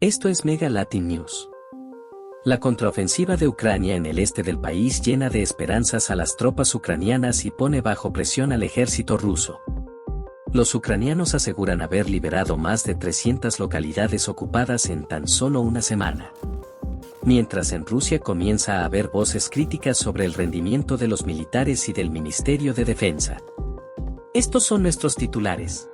Esto es Mega Latin News. La contraofensiva de Ucrania en el este del país llena de esperanzas a las tropas ucranianas y pone bajo presión al ejército ruso. Los ucranianos aseguran haber liberado más de 300 localidades ocupadas en tan solo una semana. Mientras en Rusia comienza a haber voces críticas sobre el rendimiento de los militares y del Ministerio de Defensa. Estos son nuestros titulares.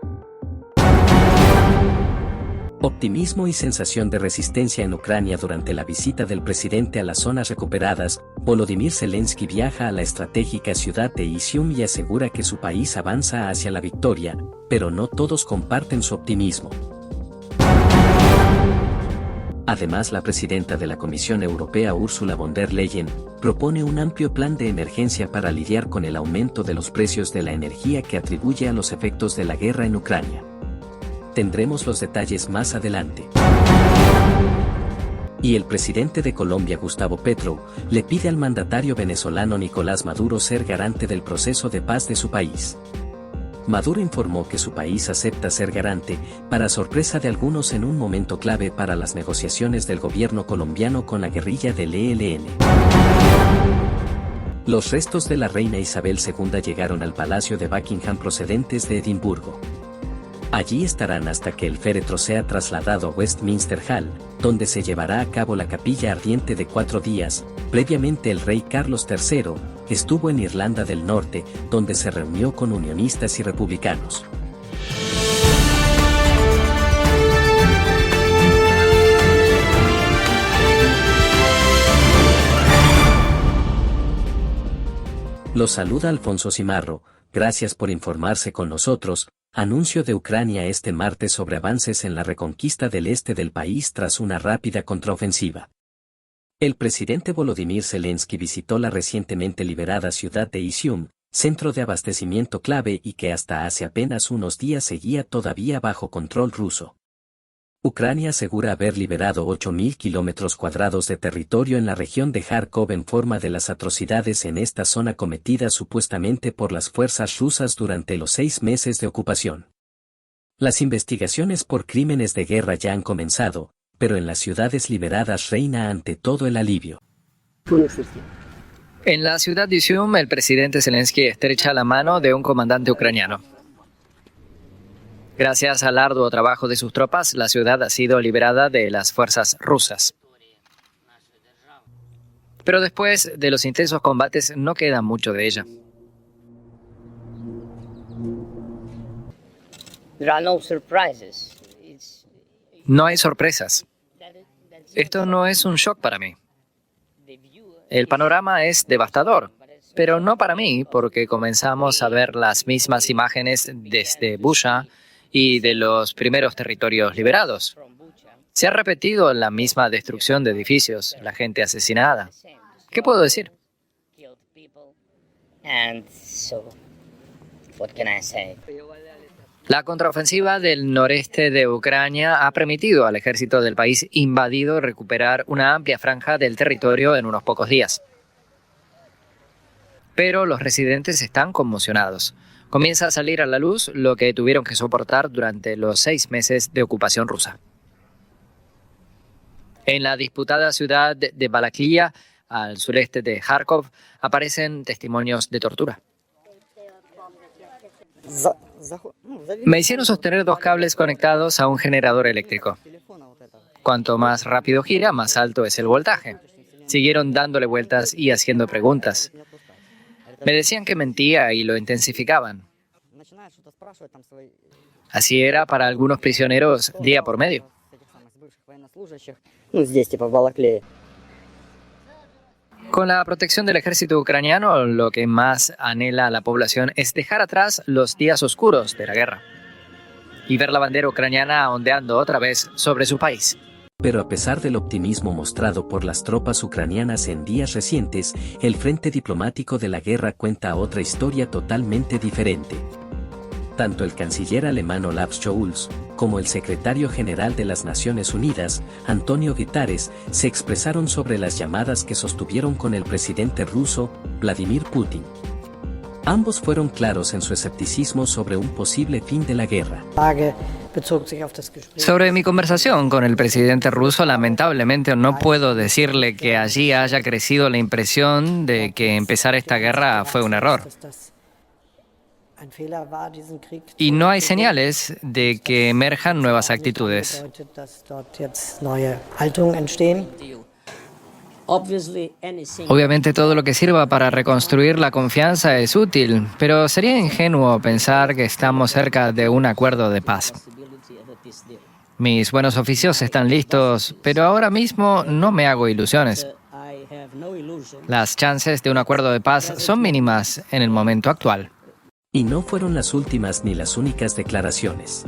Optimismo y sensación de resistencia en Ucrania durante la visita del presidente a las zonas recuperadas. Volodymyr Zelensky viaja a la estratégica ciudad de Izium y asegura que su país avanza hacia la victoria, pero no todos comparten su optimismo. Además, la presidenta de la Comisión Europea Ursula von der Leyen propone un amplio plan de emergencia para lidiar con el aumento de los precios de la energía que atribuye a los efectos de la guerra en Ucrania. Tendremos los detalles más adelante. Y el presidente de Colombia, Gustavo Petro, le pide al mandatario venezolano Nicolás Maduro ser garante del proceso de paz de su país. Maduro informó que su país acepta ser garante, para sorpresa de algunos en un momento clave para las negociaciones del gobierno colombiano con la guerrilla del ELN. Los restos de la reina Isabel II llegaron al Palacio de Buckingham procedentes de Edimburgo. Allí estarán hasta que el féretro sea trasladado a Westminster Hall, donde se llevará a cabo la capilla ardiente de 4 días. Previamente el rey Carlos III estuvo en Irlanda del Norte, donde se reunió con unionistas y republicanos. Los saluda Alfonso Cimarro, gracias por informarse con nosotros. Anuncio de Ucrania este martes sobre avances en la reconquista del este del país tras una rápida contraofensiva. El presidente Volodymyr Zelensky visitó la recientemente liberada ciudad de Izium, centro de abastecimiento clave y que hasta hace apenas unos días seguía todavía bajo control ruso. Ucrania asegura haber liberado 8.000 kilómetros cuadrados de territorio en la región de Kharkov en forma de las atrocidades en esta zona cometidas supuestamente por las fuerzas rusas durante los 6 meses de ocupación. Las investigaciones por crímenes de guerra ya han comenzado, pero en las ciudades liberadas reina ante todo el alivio. En la ciudad de Izium, el presidente Zelensky estrecha la mano de un comandante ucraniano. Gracias al arduo trabajo de sus tropas, la ciudad ha sido liberada de las fuerzas rusas. Pero después de los intensos combates no queda mucho de ella. No hay sorpresas. Esto no es un shock para mí. El panorama es devastador, pero no para mí, porque comenzamos a ver las mismas imágenes desde Bucha y de los primeros territorios liberados. Se ha repetido la misma destrucción de edificios, la gente asesinada. ¿Qué puedo decir? La contraofensiva del noreste de Ucrania ha permitido al ejército del país invadido recuperar una amplia franja del territorio en unos pocos días. Pero los residentes están conmocionados. Comienza a salir a la luz lo que tuvieron que soportar durante los 6 meses de ocupación rusa. En la disputada ciudad de Balaklia, al sureste de Kharkov, aparecen testimonios de tortura. Me hicieron sostener 2 cables conectados a un generador eléctrico. Cuanto más rápido gira, más alto es el voltaje. Siguieron dándole vueltas y haciendo preguntas. Me decían que mentía y lo intensificaban. Así era para algunos prisioneros día por medio. Con la protección del ejército ucraniano, lo que más anhela la población es dejar atrás los días oscuros de la guerra y ver la bandera ucraniana ondeando otra vez sobre su país. Pero a pesar del optimismo mostrado por las tropas ucranianas en días recientes, el frente diplomático de la guerra cuenta otra historia totalmente diferente. Tanto el canciller alemán Olaf Scholz, como el secretario general de las Naciones Unidas, Antonio Guterres, se expresaron sobre las llamadas que sostuvieron con el presidente ruso, Vladimir Putin. Ambos fueron claros en su escepticismo sobre un posible fin de la guerra. Sobre mi conversación con el presidente ruso, lamentablemente no puedo decirle que allí haya crecido la impresión de que empezar esta guerra fue un error. Y no hay señales de que emerjan nuevas actitudes. Obviamente todo lo que sirva para reconstruir la confianza es útil, pero sería ingenuo pensar que estamos cerca de un acuerdo de paz. Mis buenos oficios están listos, pero ahora mismo no me hago ilusiones. Las chances de un acuerdo de paz son mínimas en el momento actual. Y no fueron las últimas ni las únicas declaraciones.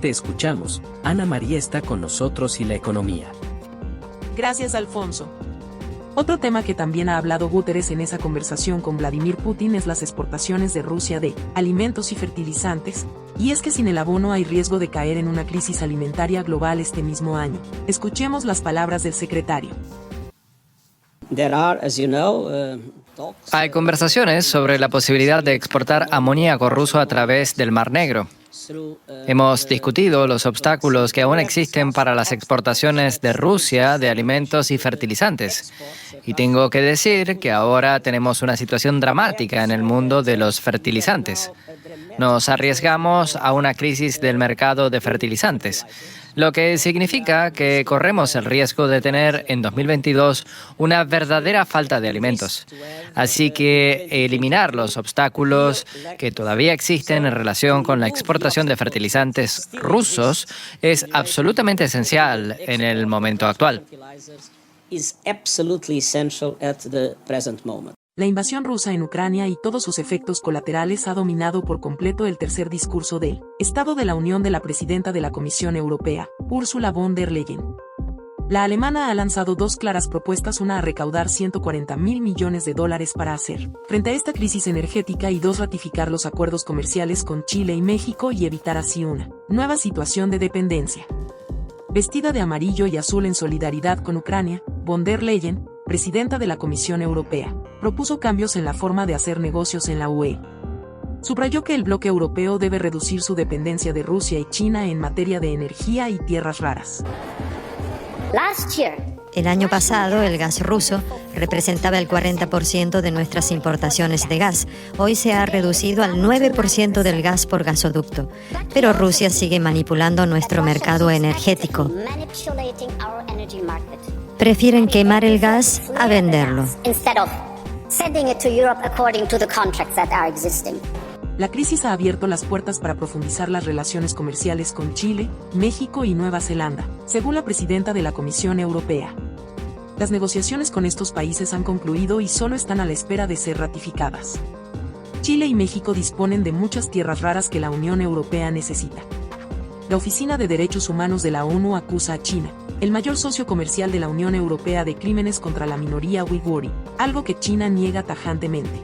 Te escuchamos. Ana María está con nosotros y la economía. Gracias, Alfonso. Otro tema que también ha hablado Guterres en esa conversación con Vladimir Putin es las exportaciones de Rusia de alimentos y fertilizantes, y es que sin el abono hay riesgo de caer en una crisis alimentaria global este mismo año. Escuchemos las palabras del secretario. Hay conversaciones sobre la posibilidad de exportar amoníaco ruso a través del Mar Negro. Hemos discutido los obstáculos que aún existen para las exportaciones de Rusia de alimentos y fertilizantes. Y tengo que decir que ahora tenemos una situación dramática en el mundo de los fertilizantes. Nos arriesgamos a una crisis del mercado de fertilizantes, lo que significa que corremos el riesgo de tener en 2022 una verdadera falta de alimentos. Así que eliminar los obstáculos que todavía existen en relación con la exportación de fertilizantes rusos es absolutamente esencial en el momento actual. La invasión rusa en Ucrania y todos sus efectos colaterales ha dominado por completo el tercer discurso del Estado de la Unión de la presidenta de la Comisión Europea, Ursula von der Leyen. La alemana ha lanzado dos claras propuestas, una a recaudar 140.000 millones de dólares para hacer frente a esta crisis energética y dos, ratificar los acuerdos comerciales con Chile y México y evitar así una nueva situación de dependencia. Vestida de amarillo y azul en solidaridad con Ucrania, von der Leyen, presidenta de la Comisión Europea, propuso cambios en la forma de hacer negocios en la UE. Subrayó que el bloque europeo debe reducir su dependencia de Rusia y China en materia de energía y tierras raras. El año pasado, el gas ruso representaba el 40% de nuestras importaciones de gas. Hoy se ha reducido al 9% del gas por gasoducto. Pero Rusia sigue manipulando nuestro mercado energético. Prefieren quemar el gas a venderlo. La crisis ha abierto las puertas para profundizar las relaciones comerciales con Chile, México y Nueva Zelanda, según la presidenta de la Comisión Europea. Las negociaciones con estos países han concluido y solo están a la espera de ser ratificadas. Chile y México disponen de muchas tierras raras que la Unión Europea necesita. La Oficina de Derechos Humanos de la ONU acusa a China, el mayor socio comercial de la Unión Europea, de crímenes contra la minoría uiguri, algo que China niega tajantemente.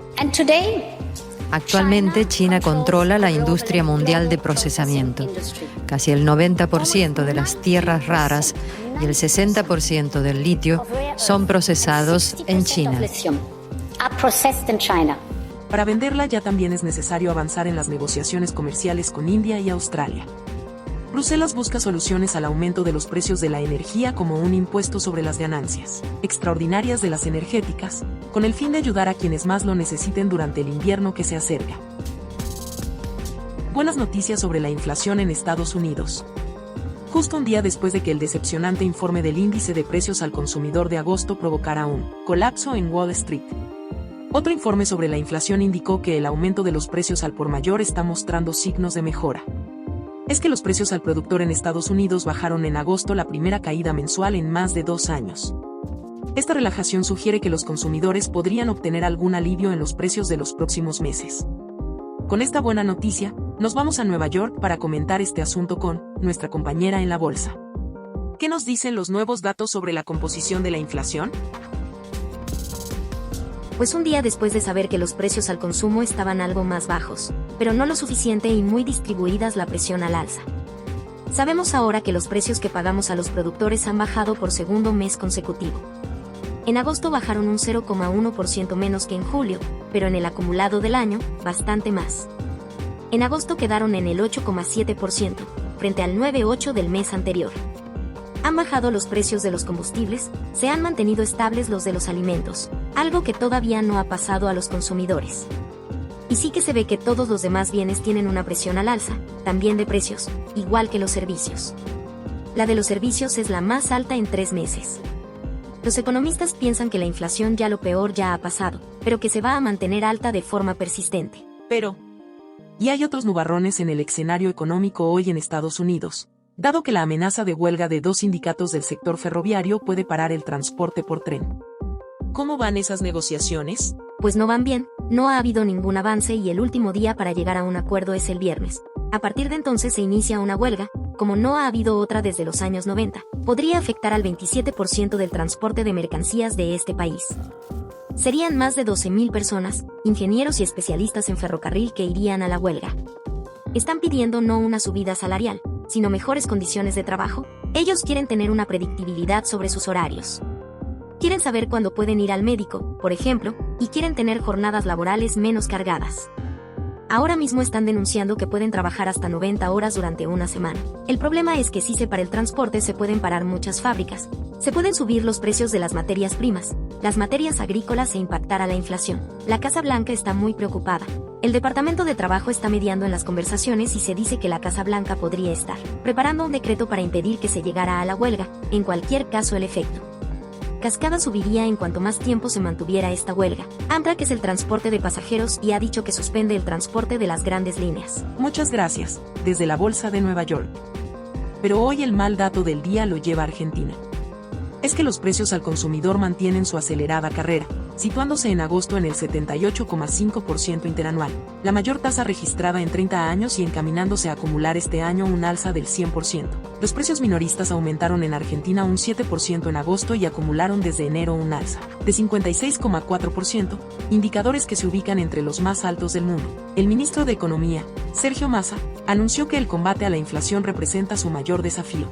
Actualmente, China controla la industria mundial de procesamiento. Casi el 90% de las tierras raras y el 60% del litio son procesados en China. Para venderla ya también es necesario avanzar en las negociaciones comerciales con India y Australia. Bruselas busca soluciones al aumento de los precios de la energía, como un impuesto sobre las ganancias extraordinarias de las energéticas, con el fin de ayudar a quienes más lo necesiten durante el invierno que se acerca. Buenas noticias sobre la inflación en Estados Unidos. Justo un día después de que el decepcionante informe del índice de precios al consumidor de agosto provocara un colapso en Wall Street. Otro informe sobre la inflación indicó que el aumento de los precios al por mayor está mostrando signos de mejora. Es que los precios al productor en Estados Unidos bajaron en agosto, la primera caída mensual en más de 2 años. Esta relajación sugiere que los consumidores podrían obtener algún alivio en los precios de los próximos meses. Con esta buena noticia, nos vamos a Nueva York para comentar este asunto con nuestra compañera en la bolsa. ¿Qué nos dicen los nuevos datos sobre la composición de la inflación? Pues un día después de saber que los precios al consumo estaban algo más bajos, pero no lo suficiente y muy distribuidas la presión al alza. Sabemos ahora que los precios que pagamos a los productores han bajado por segundo mes consecutivo. En agosto bajaron un 0,1% menos que en julio, pero en el acumulado del año, bastante más. En agosto quedaron en el 8,7%, frente al 9,8 del mes anterior. Han bajado los precios de los combustibles, se han mantenido estables los de los alimentos, algo que todavía no ha pasado a los consumidores. Y sí que se ve que todos los demás bienes tienen una presión al alza, también de precios, igual que los servicios. La de los servicios es la más alta en 3 meses. Los economistas piensan que la inflación ya lo peor ya ha pasado, pero que se va a mantener alta de forma persistente. Pero, y hay otros nubarrones en el escenario económico hoy en Estados Unidos, dado que la amenaza de huelga de 2 sindicatos del sector ferroviario puede parar el transporte por tren. ¿Cómo van esas negociaciones? Pues no van bien, no ha habido ningún avance y el último día para llegar a un acuerdo es el viernes. A partir de entonces se inicia una huelga, como no ha habido otra desde los años 90, podría afectar al 27% del transporte de mercancías de este país. Serían más de 12,000 personas, ingenieros y especialistas en ferrocarril que irían a la huelga. Están pidiendo no una subida salarial, sino mejores condiciones de trabajo. Ellos quieren tener una predictibilidad sobre sus horarios. Quieren saber cuándo pueden ir al médico, por ejemplo, y quieren tener jornadas laborales menos cargadas. Ahora mismo están denunciando que pueden trabajar hasta 90 horas durante una semana. El problema es que si se para el transporte se pueden parar muchas fábricas, se pueden subir los precios de las materias primas, las materias agrícolas e impactar a la inflación. La Casa Blanca está muy preocupada. El Departamento de Trabajo está mediando en las conversaciones y se dice que la Casa Blanca podría estar preparando un decreto para impedir que se llegara a la huelga, en cualquier caso el efecto cascada subiría en cuanto más tiempo se mantuviera esta huelga. Amtrak es el transporte de pasajeros y ha dicho que suspende el transporte de las grandes líneas. Muchas gracias, desde la Bolsa de Nueva York. Pero hoy el mal dato del día lo lleva Argentina. Es que los precios al consumidor mantienen su acelerada carrera, situándose en agosto en el 78,5% interanual, la mayor tasa registrada en 30 años y encaminándose a acumular este año un alza del 100%. Los precios minoristas aumentaron en Argentina un 7% en agosto y acumularon desde enero un alza de 56,4%, indicadores que se ubican entre los más altos del mundo. El ministro de Economía, Sergio Massa, anunció que el combate a la inflación representa su mayor desafío.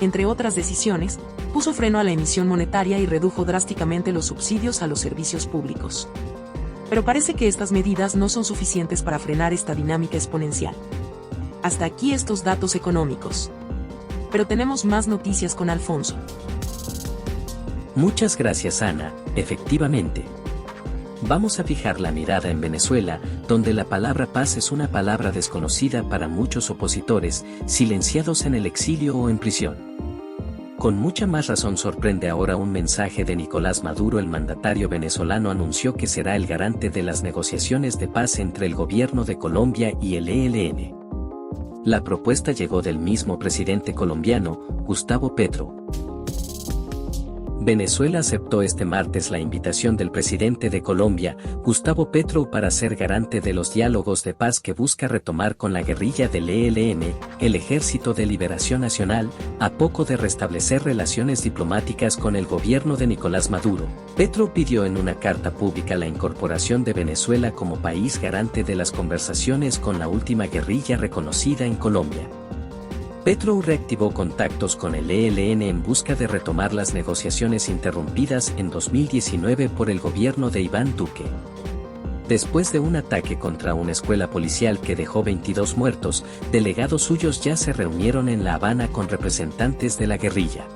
Entre otras decisiones, puso freno a la emisión monetaria y redujo drásticamente los subsidios a los servicios públicos. Pero parece que estas medidas no son suficientes para frenar esta dinámica exponencial. Hasta aquí estos datos económicos. Pero tenemos más noticias con Alfonso. Muchas gracias, Ana. Efectivamente. Vamos a fijar la mirada en Venezuela, donde la palabra paz es una palabra desconocida para muchos opositores, silenciados en el exilio o en prisión. Con mucha más razón sorprende ahora un mensaje de Nicolás Maduro. El mandatario venezolano anunció que será el garante de las negociaciones de paz entre el gobierno de Colombia y el ELN. La propuesta llegó del mismo presidente colombiano, Gustavo Petro. Venezuela aceptó este martes la invitación del presidente de Colombia, Gustavo Petro, para ser garante de los diálogos de paz que busca retomar con la guerrilla del ELN, el Ejército de Liberación Nacional, a poco de restablecer relaciones diplomáticas con el gobierno de Nicolás Maduro. Petro pidió en una carta pública la incorporación de Venezuela como país garante de las conversaciones con la última guerrilla reconocida en Colombia. Petro reactivó contactos con el ELN en busca de retomar las negociaciones interrumpidas en 2019 por el gobierno de Iván Duque. Después de un ataque contra una escuela policial que dejó 22 muertos, delegados suyos ya se reunieron en La Habana con representantes de la guerrilla.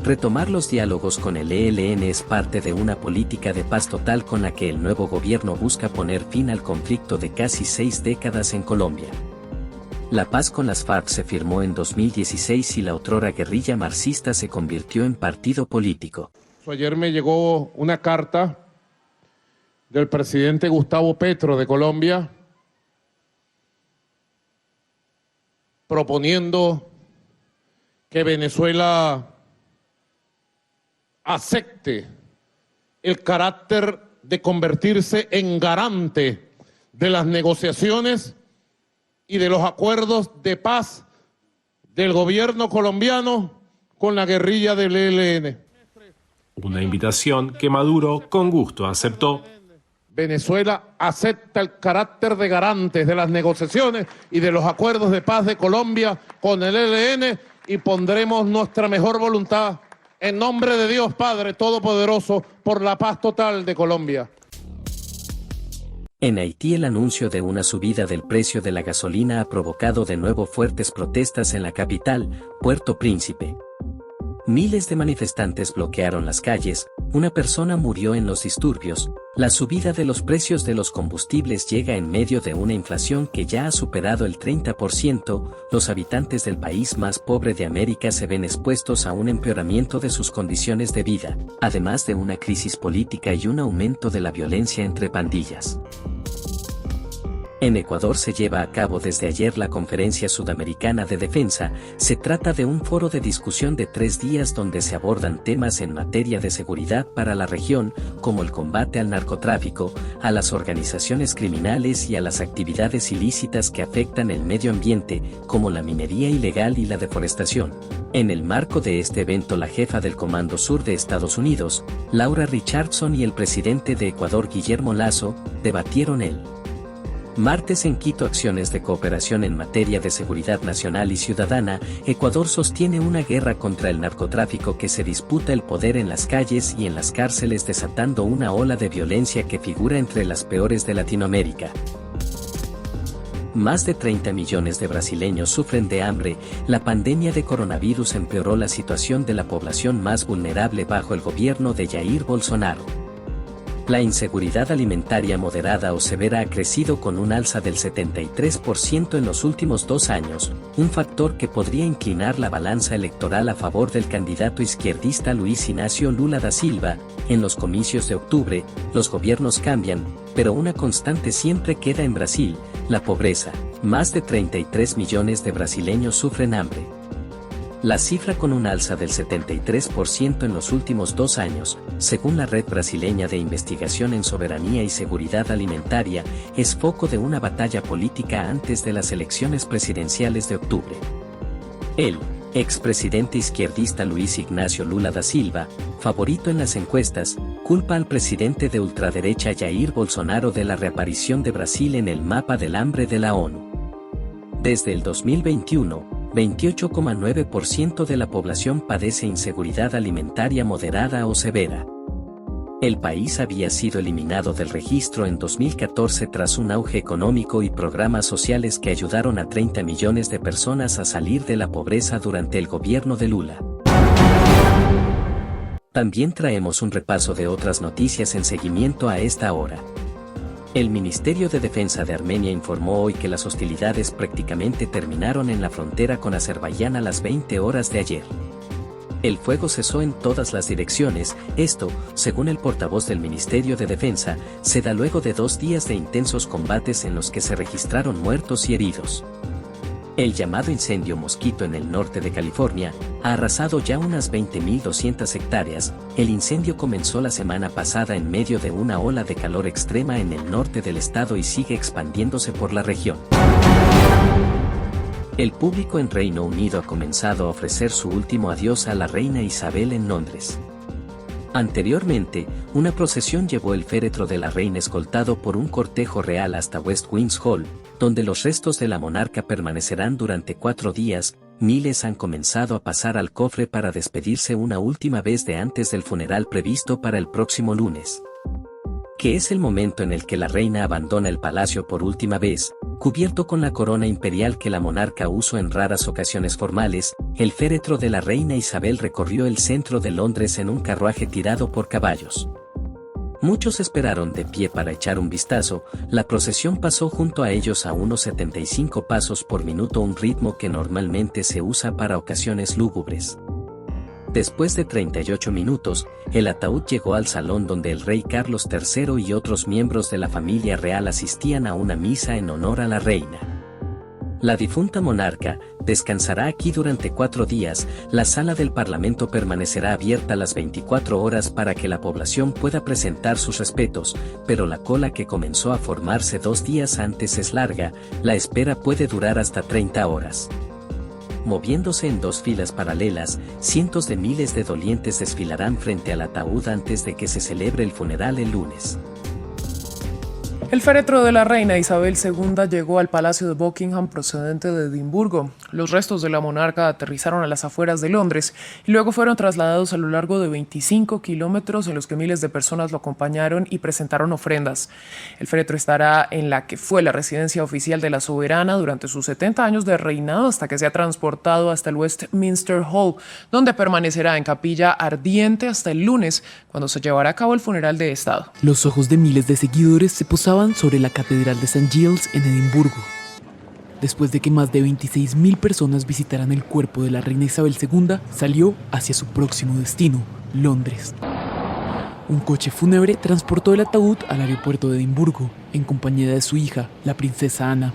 Retomar los diálogos con el ELN es parte de una política de paz total con la que el nuevo gobierno busca poner fin al conflicto de casi 6 décadas en Colombia. La paz con las FARC se firmó en 2016 y la otrora guerrilla marxista se convirtió en partido político. Ayer me llegó una carta del presidente Gustavo Petro de Colombia proponiendo que Venezuela acepte el carácter de convertirse en garante de las negociaciones y de los acuerdos de paz del gobierno colombiano con la guerrilla del ELN. Una invitación que Maduro con gusto aceptó. Venezuela acepta el carácter de garantes de las negociaciones y de los acuerdos de paz de Colombia con el ELN y pondremos nuestra mejor voluntad en nombre de Dios Padre Todopoderoso por la paz total de Colombia. En Haití el anuncio de una subida del precio de la gasolina ha provocado de nuevo fuertes protestas en la capital, Puerto Príncipe. Miles de manifestantes bloquearon las calles, una persona murió en los disturbios. La subida de los precios de los combustibles llega en medio de una inflación que ya ha superado el 30%, los habitantes del país más pobre de América se ven expuestos a un empeoramiento de sus condiciones de vida, además de una crisis política y un aumento de la violencia entre pandillas. En Ecuador se lleva a cabo desde ayer la Conferencia Sudamericana de Defensa. Se trata de un foro de discusión de 3 días donde se abordan temas en materia de seguridad para la región, como el combate al narcotráfico, a las organizaciones criminales y a las actividades ilícitas que afectan el medio ambiente, como la minería ilegal y la deforestación. En el marco de este evento, la jefa del Comando Sur de Estados Unidos, Laura Richardson, y el presidente de Ecuador, Guillermo Lasso, debatieron el martes en Quito acciones de cooperación en materia de seguridad nacional y ciudadana. Ecuador sostiene una guerra contra el narcotráfico que se disputa el poder en las calles y en las cárceles, desatando una ola de violencia que figura entre las peores de Latinoamérica. Más de 30 millones de brasileños sufren de hambre. La pandemia de coronavirus empeoró la situación de la población más vulnerable bajo el gobierno de Jair Bolsonaro. La inseguridad alimentaria moderada o severa ha crecido con un alza del 73% en los últimos 2 años, un factor que podría inclinar la balanza electoral a favor del candidato izquierdista Luiz Inácio Lula da Silva. En los comicios de octubre, los gobiernos cambian, pero una constante siempre queda en Brasil: la pobreza. Más de 33 millones de brasileños sufren hambre. La cifra, con un alza del 73% en los últimos 2 años, según la Red Brasileña de Investigación en Soberanía y Seguridad Alimentaria, es foco de una batalla política antes de las elecciones presidenciales de octubre. El expresidente izquierdista Luiz Inácio Lula da Silva, favorito en las encuestas, culpa al presidente de ultraderecha Jair Bolsonaro de la reaparición de Brasil en el mapa del hambre de la ONU. Desde el 2021, 28,9% de la población padece inseguridad alimentaria moderada o severa. El país había sido eliminado del registro en 2014 tras un auge económico y programas sociales que ayudaron a 30 millones de personas a salir de la pobreza durante el gobierno de Lula. También traemos un repaso de otras noticias en seguimiento a esta hora. El Ministerio de Defensa de Armenia informó hoy que las hostilidades prácticamente terminaron en la frontera con Azerbaiyán a las 20 horas de ayer. El fuego cesó en todas las direcciones. Esto, según el portavoz del Ministerio de Defensa, se da luego de 2 días de intensos combates en los que se registraron muertos y heridos. El llamado incendio mosquito en el norte de California ha arrasado ya unas 20.200 hectáreas. El incendio comenzó la semana pasada en medio de una ola de calor extrema en el norte del estado y sigue expandiéndose por la región. El público en Reino Unido ha comenzado a ofrecer su último adiós a la reina Isabel en Londres. Anteriormente, una procesión llevó el féretro de la reina escoltado por un cortejo real hasta Westminster, donde los restos de la monarca permanecerán durante 4 días. Miles han comenzado a pasar al cofre para despedirse una última vez de antes del funeral previsto para el próximo lunes, que es el momento en el que la reina abandona el palacio por última vez. Cubierto con la corona imperial que la monarca usó en raras ocasiones formales, el féretro de la reina Isabel recorrió el centro de Londres en un carruaje tirado por caballos. Muchos esperaron de pie para echar un vistazo. La procesión pasó junto a ellos a unos 75 pasos por minuto, un ritmo que normalmente se usa para ocasiones lúgubres. Después de 38 minutos, el ataúd llegó al salón donde el rey Carlos III y otros miembros de la familia real asistían a una misa en honor a la reina. La difunta monarca descansará aquí durante 4 días. La sala del Parlamento permanecerá abierta las 24 horas para que la población pueda presentar sus respetos, pero la cola que comenzó a formarse 2 días antes es larga. La espera puede durar hasta 30 horas. Moviéndose en 2 filas paralelas, cientos de miles de dolientes desfilarán frente al ataúd antes de que se celebre el funeral el lunes. El féretro de la reina Isabel II llegó al Palacio de Buckingham procedente de Edimburgo. Los restos de la monarca aterrizaron a las afueras de Londres y luego fueron trasladados a lo largo de 25 kilómetros en los que miles de personas lo acompañaron y presentaron ofrendas. El féretro estará en la que fue la residencia oficial de la soberana durante sus 70 años de reinado hasta que sea transportado hasta el Westminster Hall, donde permanecerá en capilla ardiente hasta el lunes, cuando se llevará a cabo el funeral de Estado. Los ojos de miles de seguidores se posaban sobre la Catedral de St. Giles en Edimburgo, después de que más de 26.000 personas visitaran el cuerpo de la reina Isabel II, salió hacia su próximo destino, Londres. Un coche fúnebre transportó el ataúd al aeropuerto de Edimburgo, en compañía de su hija, la princesa Ana.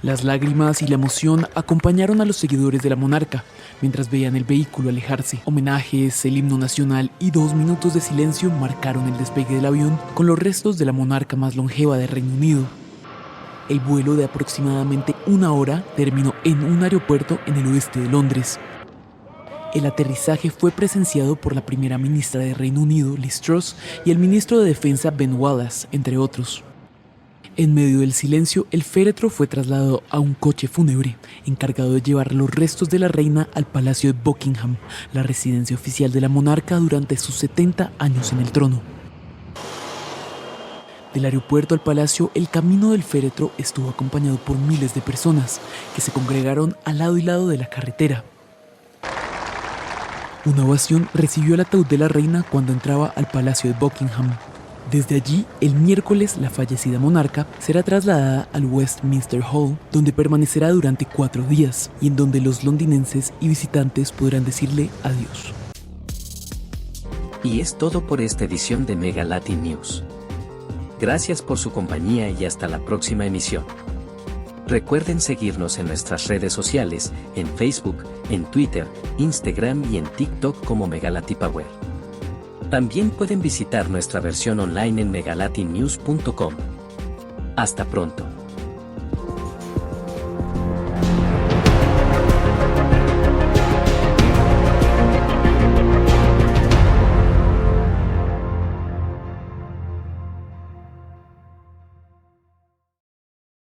Las lágrimas y la emoción acompañaron a los seguidores de la monarca, mientras veían el vehículo alejarse. Homenajes, el himno nacional y 2 minutos de silencio marcaron el despegue del avión con los restos de la monarca más longeva de Reino Unido. El vuelo de aproximadamente 1 hora terminó en un aeropuerto en el oeste de Londres. El aterrizaje fue presenciado por la primera ministra de Reino Unido, Liz Truss, y el ministro de Defensa, Ben Wallace, entre otros. En medio del silencio, el féretro fue trasladado a un coche fúnebre, encargado de llevar los restos de la reina al Palacio de Buckingham, la residencia oficial de la monarca durante sus 70 años en el trono. Del aeropuerto al palacio, el camino del féretro estuvo acompañado por miles de personas, que se congregaron al lado y lado de la carretera. Una ovación recibió el ataúd de la reina cuando entraba al Palacio de Buckingham. Desde allí, el miércoles, la fallecida monarca será trasladada al Westminster Hall, donde permanecerá durante 4 días y en donde los londinenses y visitantes podrán decirle adiós. Y es todo por esta edición de Mega Latin News. Gracias por su compañía y hasta la próxima emisión. Recuerden seguirnos en nuestras redes sociales, en Facebook, en Twitter, Instagram y en TikTok como Megalatipower. También pueden visitar nuestra versión online en megalatinews.com. Hasta pronto.